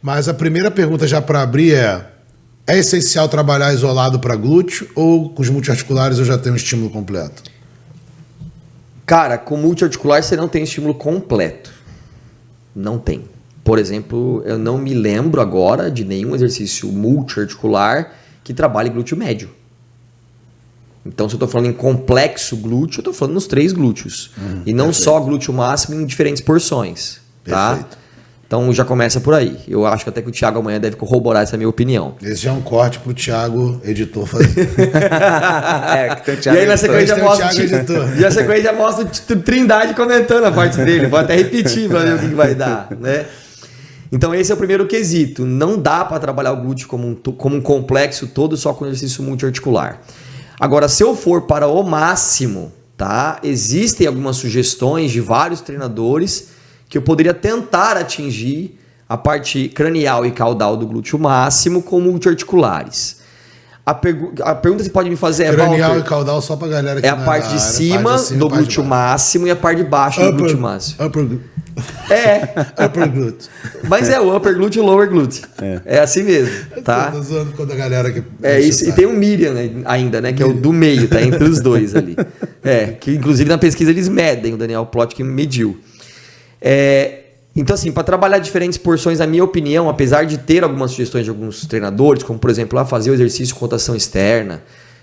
Mas a primeira pergunta já para abrir é essencial trabalhar isolado para glúteo ou com os multiarticulares eu já tenho um estímulo completo? Cara, com multiarticular você não tem estímulo completo. Não tem. Por exemplo, eu não me lembro agora de nenhum exercício multiarticular que trabalhe glúteo médio. Então, se eu estou falando em complexo glúteo, eu estou falando nos 3 glúteos. E não perfeito. Só glúteo máximo em diferentes porções. Tá? Perfeito. Então, já começa por aí. Eu acho que até que o Thiago amanhã deve corroborar essa minha opinião. Esse já é um corte para o Thiago, editor, fazer. Que tem o Thiago e aí, na sequência, já mostra o Trindade comentando a parte dele. Vou até repetir para ver o que vai dar, né? Então, esse é o primeiro quesito. Não dá para trabalhar o glúteo como um complexo todo só com exercício multiarticular. Agora, se eu for para o máximo, tá? Existem algumas sugestões de vários treinadores que eu poderia tentar atingir a parte cranial e caudal do glúteo máximo com multiarticulares. A pergunta que você pode me fazer é... Cranial e caudal só para a galera que é a parte de cima do glúteo máximo e a parte de baixo do glúteo máximo. Upper glúteo. Mas é o upper glúteo e o lower glúteo. É assim mesmo, tá? Tô zoando com a galera que... isso. E tem o median ainda, né? Que é o do meio, tá? Entre os dois ali. Que inclusive na pesquisa eles medem, o Daniel Plotkin mediu. Então, assim, para trabalhar diferentes porções, na minha opinião, apesar de ter algumas sugestões de alguns treinadores, como por exemplo, fazer o exercício com rotação externa,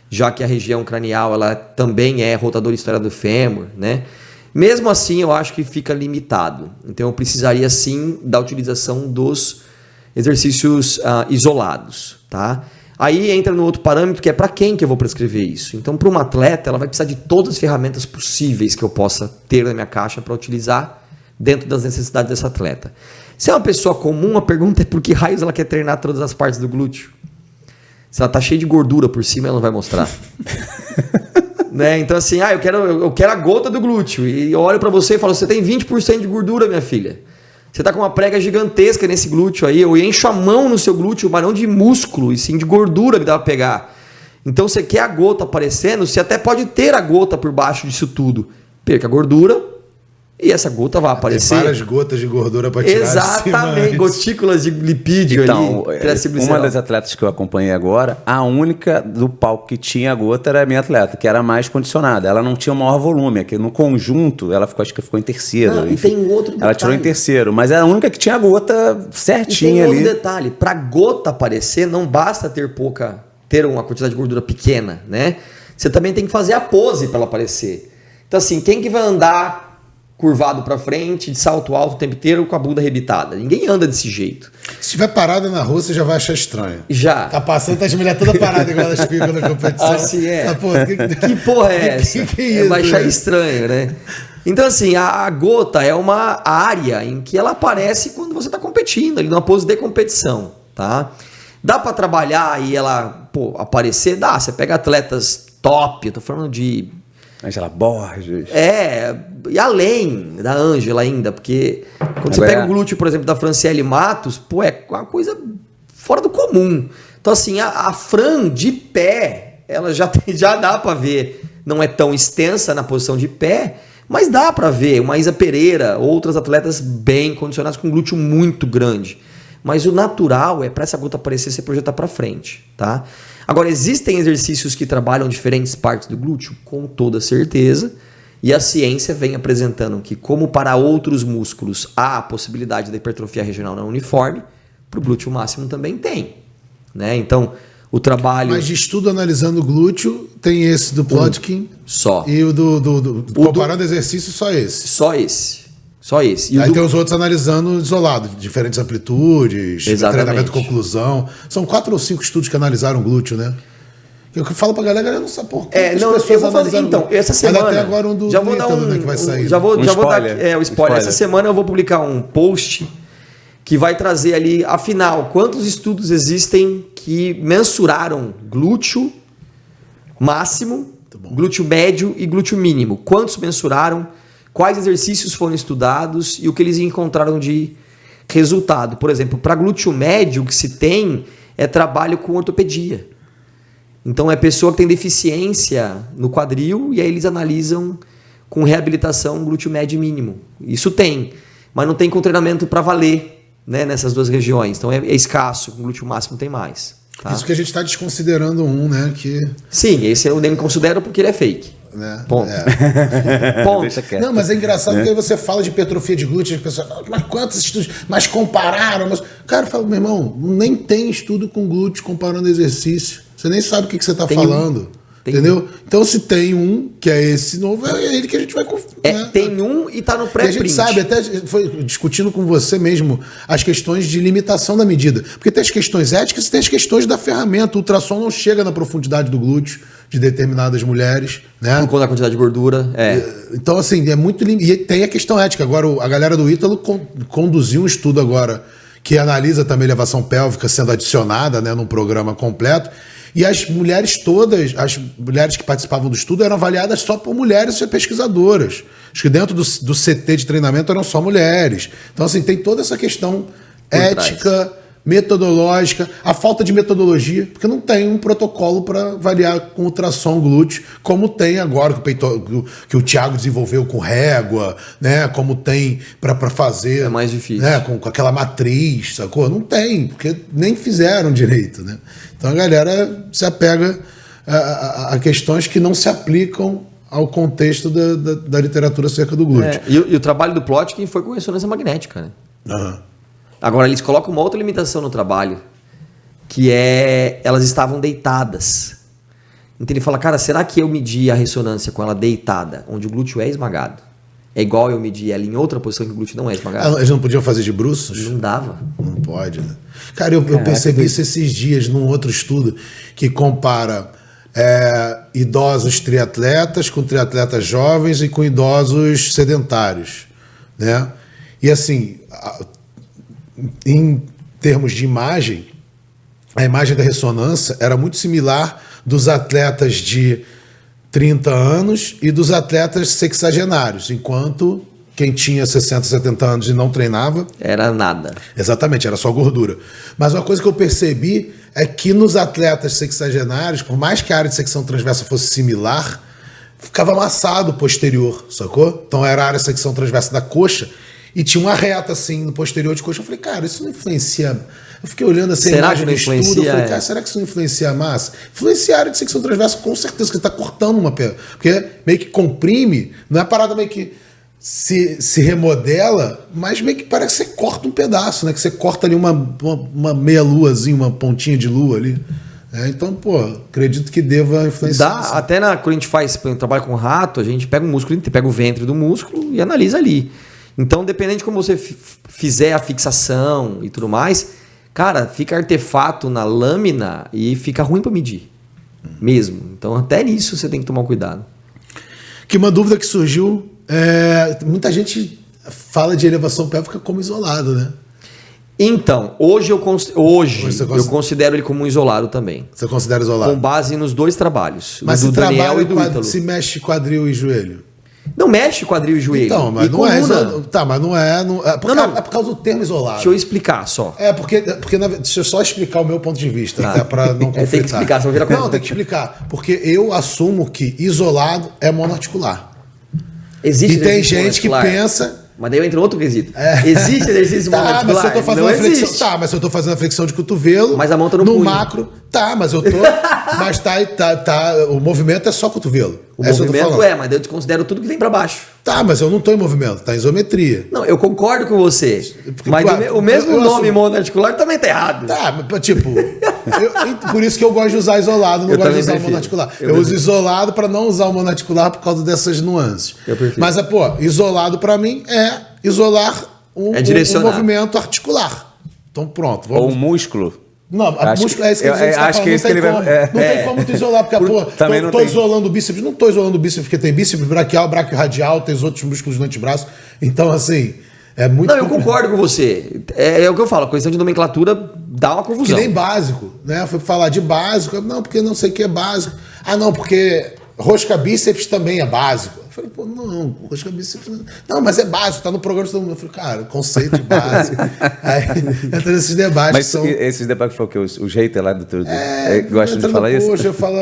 já que a região cranial ela também é rotadora externa do fêmur, né? Mesmo assim, eu acho que fica limitado. Então, eu precisaria sim da utilização dos exercícios isolados, tá? Aí entra no outro parâmetro que é para quem que eu vou prescrever isso. Então, para uma atleta, ela vai precisar de todas as ferramentas possíveis que eu possa ter na minha caixa para utilizar dentro das necessidades dessa atleta. Se é uma pessoa comum, a pergunta é por que raios ela quer treinar todas as partes do glúteo? Se ela tá cheia de gordura por cima, ela não vai mostrar. Né? Então assim, eu quero a gota do glúteo. E eu olho para você e falo, você tem 20% de gordura, minha filha. Você tá com uma prega gigantesca nesse glúteo aí. Eu encho a mão no seu glúteo, mas não de músculo, e sim de gordura que dá pra pegar. Então você quer a gota aparecendo, você até pode ter a gota por baixo disso tudo. Perca a gordura e essa gota vai aparecer. Tem várias gotas de gordura para tirar. Exatamente, gotículas de lipídio então, ali. Uma das atletas que eu acompanhei agora, a única do palco que tinha gota era a minha atleta, que era mais condicionada. Ela não tinha o maior volume, aqui no conjunto ela acho que ficou em terceiro. Não, e tem um outro detalhe. Ela tirou em terceiro, mas era a única que tinha a gota certinha ali. E tem outro detalhe, para gota aparecer não basta ter uma quantidade de gordura pequena, né? Você também tem que fazer a pose para ela aparecer. Então assim, quem que vai andar curvado para frente, de salto alto o tempo inteiro com a bunda arrebitada? Ninguém anda desse jeito. Se estiver parada na rua, você já vai achar estranho. Já. Tá passando, tá as mulheres toda parada igual elas ficam na competição. Assim é. Tá, que porra é essa? Que é isso, vai achar estranho, né? Então assim, a gota é uma área em que ela aparece quando você está competindo, ali numa pose de competição, tá? Dá para trabalhar e ela aparecer? Dá. Você pega atletas top, eu tô falando de Angela Borges. E além da Ângela ainda, porque quando você pega o glúteo, por exemplo, da Franciele Matos, é uma coisa fora do comum. Então assim, a Fran de pé, ela já dá para ver, não é tão extensa na posição de pé, mas dá para ver uma Isa Pereira, outras atletas bem condicionadas com glúteo muito grande. Mas o natural é para essa gota aparecer, você projetar para frente, tá? Agora, existem exercícios que trabalham diferentes partes do glúteo? Com toda certeza. E a ciência vem apresentando que, como para outros músculos há a possibilidade da hipertrofia regional não uniforme, para o glúteo máximo também tem, né? Então, o trabalho... Mas de estudo analisando o glúteo, tem esse do Plotkin. Só. E o comparando exercício, só esse. Só esse. E aí tem os outros analisando isolado, diferentes amplitudes, treinamento conclusão. São 4 ou 5 estudos que analisaram o glúteo, né? Eu falo pra galera, não sabe por que as pessoas analisaram. Então, essa semana... Mas até agora do já vou dar né, que vai sair. Já vou dar o spoiler. Essa semana eu vou publicar um post que vai trazer ali, afinal, quantos estudos existem que mensuraram glúteo máximo, glúteo médio e glúteo mínimo. Quantos mensuraram? Quais exercícios foram estudados e o que eles encontraram de resultado. Por exemplo, para glúteo médio, o que se tem é trabalho com ortopedia. Então é pessoa que tem deficiência no quadril e aí eles analisam com reabilitação glúteo médio e mínimo. Isso tem, mas não tem com treinamento para valer. né, nessas duas regiões. Então é escasso, com glúteo máximo tem mais. Tá? Isso que a gente está desconsiderando né? Sim, esse eu nem considero porque ele é fake. Né? Ponto. Ponto. Não, mas é engraçado porque aí você fala de hipertrofia de glúteo, as pessoas falam, mas quantos estudos? Mas compararam. Mas... Cara, eu falo, meu irmão, nem tem estudo com glúteo comparando exercício. Você nem sabe o que você está falando. Entendeu? Então, se tem um, que é esse novo, é ele que a gente vai... Né? Tem um e tá no pré-print. E a gente sabe, até foi discutindo com você mesmo, as questões de limitação da medida. Porque tem as questões éticas e tem as questões da ferramenta. O ultrassom não chega na profundidade do glúteo de determinadas mulheres, né? Por conta da quantidade de gordura, Então, assim, é muito... E tem a questão ética. Agora, a galera do Ítalo conduziu um estudo agora que analisa também elevação pélvica sendo adicionada, né, num programa completo. E as mulheres todas, as mulheres que participavam do estudo eram avaliadas só por mulheres pesquisadoras. Acho que dentro do CT de treinamento eram só mulheres. Então, assim, tem toda essa questão ética, metodológica, a falta de metodologia, porque não tem um protocolo para avaliar com ultrassom glúteo, como tem agora, que o Thiago desenvolveu com régua, né? Como tem para fazer... É mais difícil. Né? Com aquela matriz, sacou? Não tem, porque nem fizeram direito, né? Então a galera se apega a questões que não se aplicam ao contexto da literatura acerca do glúteo. E o trabalho do Plotkin foi com ressonância magnética, né? Uhum. Agora, eles colocam uma outra limitação no trabalho, que é elas estavam deitadas. Então ele fala, cara, será que eu medi a ressonância com ela deitada, onde o glúteo é esmagado? É igual eu medir ela em outra posição que o glúteo não é esmagado? Eles não podiam fazer de bruços? Não dava. Não pode, né? Cara, eu percebi isso esses dias num outro estudo que compara idosos triatletas com triatletas jovens e com idosos sedentários, né? E assim, em termos de imagem, a imagem da ressonância era muito similar dos atletas de 30 anos e dos atletas sexagenários, enquanto quem tinha 60, 70 anos e não treinava... Era nada. Exatamente, era só gordura. Mas uma coisa que eu percebi é que nos atletas sexagenários, por mais que a área de secção transversa fosse similar, ficava amassado o posterior, sacou? Então era a área de secção transversa da coxa e tinha uma reta assim no posterior de coxa. Eu falei, cara, isso não influencia... Eu fiquei olhando assim a imagem do estudo, eu falei, cara, será que isso não influencia a massa? Influencia a área de secção transversa com certeza, que ele está cortando uma pedra. Porque meio que comprime, não é parada meio que se remodela, mas meio que parece que você corta um pedaço, né? Que você corta ali uma meia luazinha, uma pontinha de lua ali. Então, pô, acredito que deva influenciar. Até quando a gente faz trabalho com rato, a gente pega o músculo, pega o ventre do músculo e analisa ali. Então, dependendo de como você fizer a fixação e tudo mais, cara, fica artefato na lâmina e fica ruim para medir. Mesmo. Então, até nisso você tem que tomar cuidado. Que uma dúvida que surgiu, muita gente fala de elevação pélvica como isolado, né? Então, hoje eu considero ele como um isolado também. Você considera isolado? Com base nos dois trabalhos. Mas do Daniel e do Ítalo. Se mexe quadril e joelho? Não mexe quadril e joelho. Então, mas não é isolado. Tá, mas não é... É por causa do termo isolado. Deixa eu explicar só. Deixa eu só explicar o meu ponto de vista, até para não conflitar. Tem que explicar, senão vira coisa. Não, tem que explicar. Porque eu assumo que isolado é monoarticular. Existe e tem gente que pensa... Mas daí eu entro em outro quesito. Existe exercício monoarticular? Mas se eu tô fazendo mas se eu tô fazendo a flexão de cotovelo... Mas a mão tá no punho. Macro... Tá, mas eu tô... mas o movimento é só cotovelo. O movimento mas eu desconsidero tudo que vem para baixo. Tá, mas eu não tô em movimento, tá em isometria. Não, eu concordo com você. Mas o mesmo nome monoarticular também tá errado. Tá, tipo... por isso que eu gosto de usar isolado, não gosto de usar o monoarticular. Eu uso isolado para não usar o monoarticular por causa dessas nuances. Mas, isolado para mim é isolar um movimento articular. Então, pronto. Ou músculo. Não, músculo é isso que a gente está falando. Não tem como tu isolar, porque, tô isolando o bíceps. Não tô isolando o bíceps, porque tem bíceps braquial, braquioradial, tem os outros músculos do antebraço. Então, assim, é muito... Não, eu concordo com você. É o que eu falo, a questão de nomenclatura dá uma confusão. Que nem básico, né? Eu fui falar de básico, não, porque não sei o que é básico. Não, porque rosca bíceps também é básico. Eu falei, não, rosca bíceps... Não, mas é básico, tá no programa de todo mundo. Eu falei, cara, conceito de básico. Aí entra nesses debates. Mas esses debates foi o que? Os haters lá do tudo gostam de falar isso? Hoje eu falo...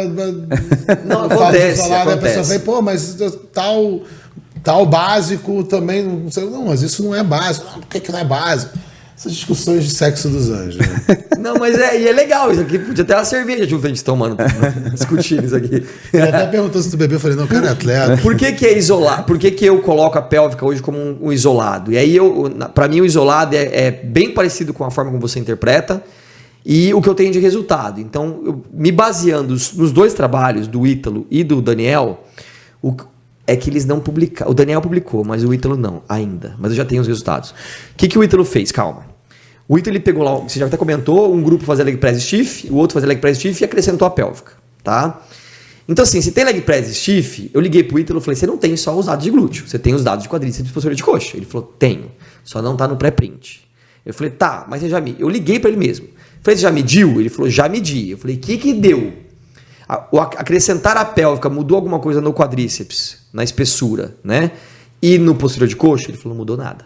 Não, acontece. A pessoa fala, mas tal básico também, não sei. Não, mas isso não é básico. Por que não é básico? Essas discussões de sexo dos anjos. Né? Não, mas é legal. Isso aqui podia ter uma cerveja junto a gente tomando, discutindo isso aqui. Ele até perguntou se tu bebeu, eu falei, não, o cara é atleta. Por que é isolado? Por que eu coloco a pélvica hoje como um isolado? E aí, para mim, o isolado é bem parecido com a forma como você interpreta e o que eu tenho de resultado. Então, me baseando nos dois trabalhos, do Ítalo e do Daniel, é que eles não publicaram. O Daniel publicou, mas o Ítalo não, ainda. Mas eu já tenho os resultados. O que o Ítalo fez? Calma. O Ítalo ele pegou lá, você já até comentou, um grupo fazia leg press stiff, o outro fazia leg press stiff e acrescentou a pélvica, tá? Então assim, se tem leg press stiff, eu liguei pro Ítalo e falei, você não tem só os dados de glúteo, você tem os dados de quadríceps e posterior de coxa. Ele falou, tenho, só não tá no pré-print. Eu falei, tá, mas você já me... Eu liguei para ele mesmo. Falei, você já mediu? Ele falou, já medi. Eu falei, o que deu? Acrescentar a pélvica mudou alguma coisa no quadríceps, na espessura, né? E no posterior de coxa? Ele falou, não mudou nada.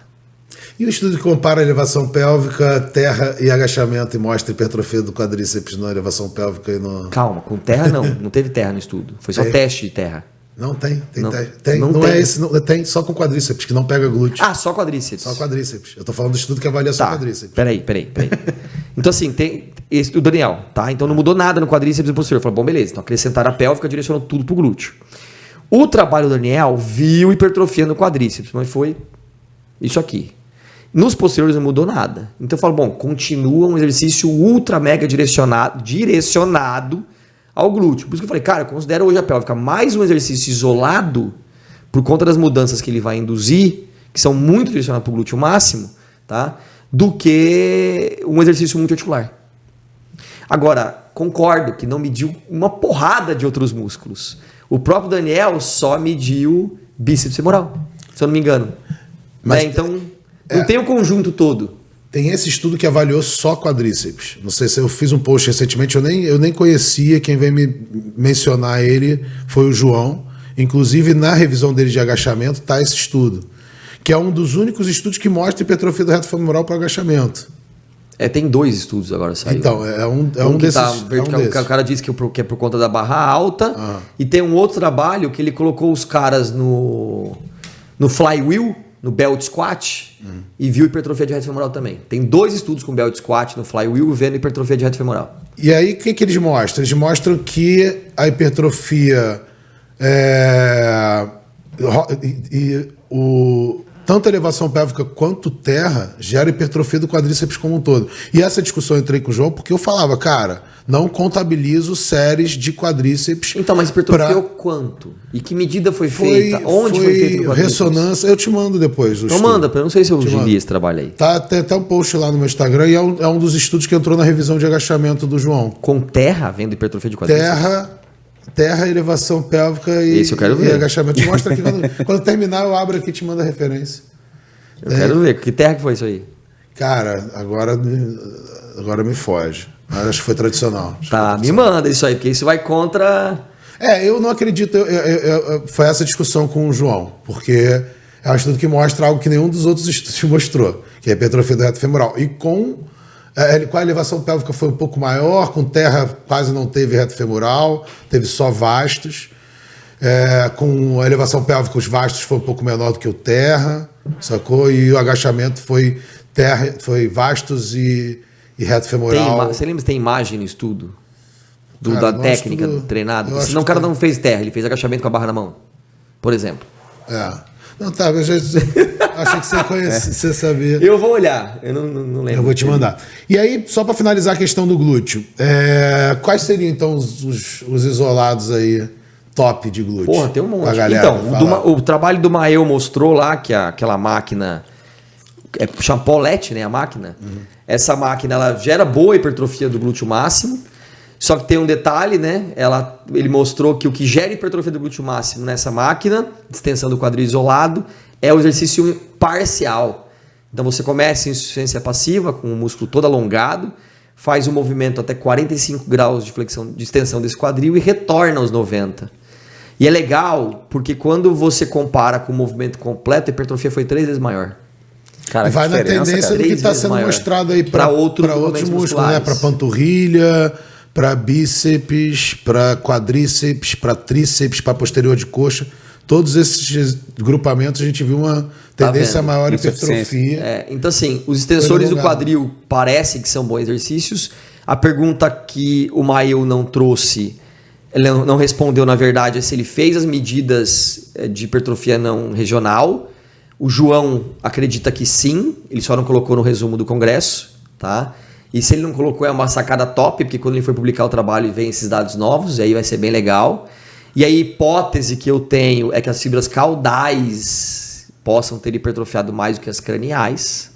E o estudo que compara a elevação pélvica, terra e agachamento e mostra hipertrofia do quadríceps na elevação pélvica e no... Calma, com terra não teve terra no estudo. Foi só teste de terra. Não tem não, teste. Tem, não tem. É esse, não, tem só com quadríceps, que não pega glúteo. Ah, só quadríceps. Só quadríceps. Eu tô falando do estudo que avalia só quadríceps. Peraí. Então assim, tem o Daniel, tá? Então não mudou nada no quadríceps e posterior. Falou, bom, beleza, então acrescentar a pélvica direcionou tudo pro glúteo. O trabalho do Daniel viu hipertrofia no quadríceps, mas foi isso aqui. Nos posteriores não mudou nada. Então eu falo, bom, continua um exercício ultra mega direcionado ao glúteo. Por isso que eu falei, cara, eu considero hoje a pélvica mais um exercício isolado por conta das mudanças que ele vai induzir, que são muito direcionadas para o glúteo máximo, tá? Do que um exercício multiarticular. Agora, concordo que não mediu uma porrada de outros músculos. O próprio Daniel só mediu bíceps femoral, se eu não me engano. Mas, né? Então, não tem o conjunto todo. Tem esse estudo que avaliou só quadríceps. Não sei se eu fiz um post recentemente, eu nem conhecia, quem veio me mencionar ele foi o João. Inclusive, na revisão dele de agachamento, está esse estudo. Que é um dos únicos estudos que mostra hipertrofia do reto femoral para agachamento. Tem 2 estudos agora saiu. Então, é um desses. Tá vertical, o cara disse que é por conta da barra alta. E tem um outro trabalho que ele colocou os caras no flywheel, no belt squat, e viu hipertrofia de reto femoral também. Tem 2 estudos com belt squat no flywheel vendo hipertrofia de reto femoral. E aí, o que eles mostram? Eles mostram que a hipertrofia tanto a elevação pélvica quanto terra gera hipertrofia do quadríceps como um todo. E essa discussão eu entrei com o João porque eu falava, cara, não contabilizo séries de quadríceps. Então, mas hipertrofiou quanto? E que medida foi feita? Onde foi feita no quadríceps? Ressonância, eu te mando depois. Então manda, eu não sei se eu li esse trabalho aí. Tem até um post lá no meu Instagram e é um dos estudos que entrou na revisão de agachamento do João. Com terra vendo hipertrofia de quadríceps? Terra, elevação pélvica e agachamento. Mostra aqui, quando terminar eu abro aqui e te mando a referência. Eu quero ver, que terra que foi isso aí? Cara, agora me foge. Acho que foi tradicional. Me manda isso aí, porque isso vai contra... Eu não acredito, foi essa discussão com o João, porque é um estudo que mostra algo que nenhum dos outros estudos mostrou, que é a hipertrofia do reto femoral. E com a elevação pélvica foi um pouco maior, com terra quase não teve reto femoral, teve só vastos. Com a elevação pélvica, os vastos foi um pouco menor do que o terra, sacou? E o agachamento foi vastos e reto femoral. Você lembra se tem imagem no estudo? Da técnica treinada? Senão o cara não fez terra, ele fez agachamento com a barra na mão, por exemplo. Não, tá, eu achei que você conhecia, você sabia. Eu vou olhar, eu não lembro. Eu vou te mandar. E aí, só para finalizar a questão do glúteo, quais seriam então os isolados aí top de glúteo? Porra, tem um monte. Então, o trabalho do Mael mostrou lá que aquela máquina, chama Paulette, né, a máquina. Essa máquina, ela gera boa hipertrofia do glúteo máximo. Só que tem um detalhe, né? Ele mostrou que o que gera hipertrofia do glúteo máximo nessa máquina, extensão do quadril isolado, é o exercício parcial. Então você começa em insuficiência passiva, com o músculo todo alongado, faz um movimento até 45 graus de flexão, de extensão desse quadril e retorna aos 90. E é legal, porque quando você compara com o movimento completo, a hipertrofia foi 3 vezes maior. Cara, vai na tendência do que está sendo mostrado aí para outros músculos, né? Para panturrilha, para bíceps, para quadríceps, para tríceps, para posterior de coxa. todos esses grupamentos a gente viu uma tendência a maior hipertrofia. Então, assim, os extensores do quadril parece que são bons exercícios. A pergunta que o Mael não trouxe, ele não respondeu, na verdade, é se ele fez as medidas de hipertrofia não regional. O João acredita que sim, ele só não colocou no resumo do congresso, tá? E se ele não colocou, é uma sacada top, porque quando ele for publicar o trabalho vem esses dados novos, e aí vai ser bem legal. E a hipótese que eu tenho é que as fibras caudais possam ter hipertrofiado mais do que as craniais.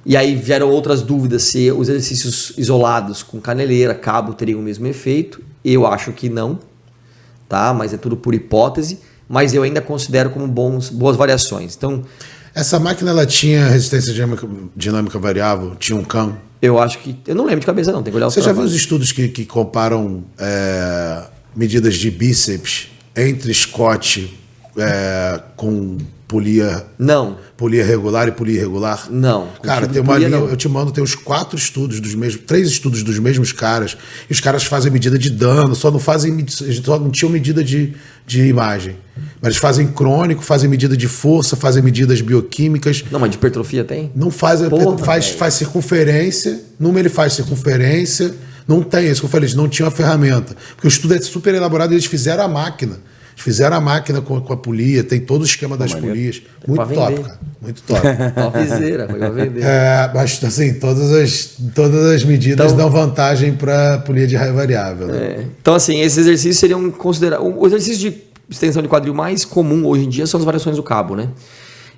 E aí vieram outras dúvidas se os exercícios isolados com caneleira, cabo teriam o mesmo efeito. Eu acho que não, tá? Mas é tudo por hipótese. Mas eu ainda considero como boas variações. Então, essa máquina ela tinha resistência dinâmica variável? Tinha um CAM? Eu acho que... Eu não lembro de cabeça não, tem que olhar o Você já viu os estudos que comparam medidas de bíceps entre Scott com polia... Não. Polia regular e polia irregular? Não. Cara, tem uma linha, eu te mando, tem uns 4 estudos dos mesmos, 3 estudos dos mesmos caras, e os caras fazem medida de dano, só não tinham medida de imagem. Mas eles fazem crônico, fazem medida de força, fazem medidas bioquímicas. Não, mas de hipertrofia tem? Não faz, faz circunferência, numa ele faz circunferência, não tem, isso que eu falei, eles não tinham a ferramenta. Porque o estudo é super elaborado, eles fizeram a máquina. Fizeram a máquina com a polia, tem todo o esquema das polias. Muito top, cara. Muito top. Topzera, foi pra vender. Mas assim, todas as medidas dão vantagem para a polia de raio variável. Né? Então, assim, esses exercícios seriam considerados. O exercício de extensão de quadril mais comum hoje em dia são as variações do cabo, né?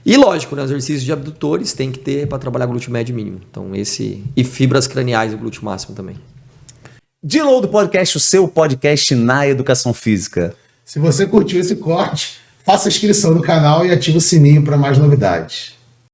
E lógico, né? Os exercícios de abdutores tem que ter para trabalhar glúteo médio e mínimo. Então, e fibras craniais do glúteo máximo também. Download do podcast, o seu podcast na educação física. Se você curtiu esse corte, faça a inscrição no canal e ative o sininho para mais novidades.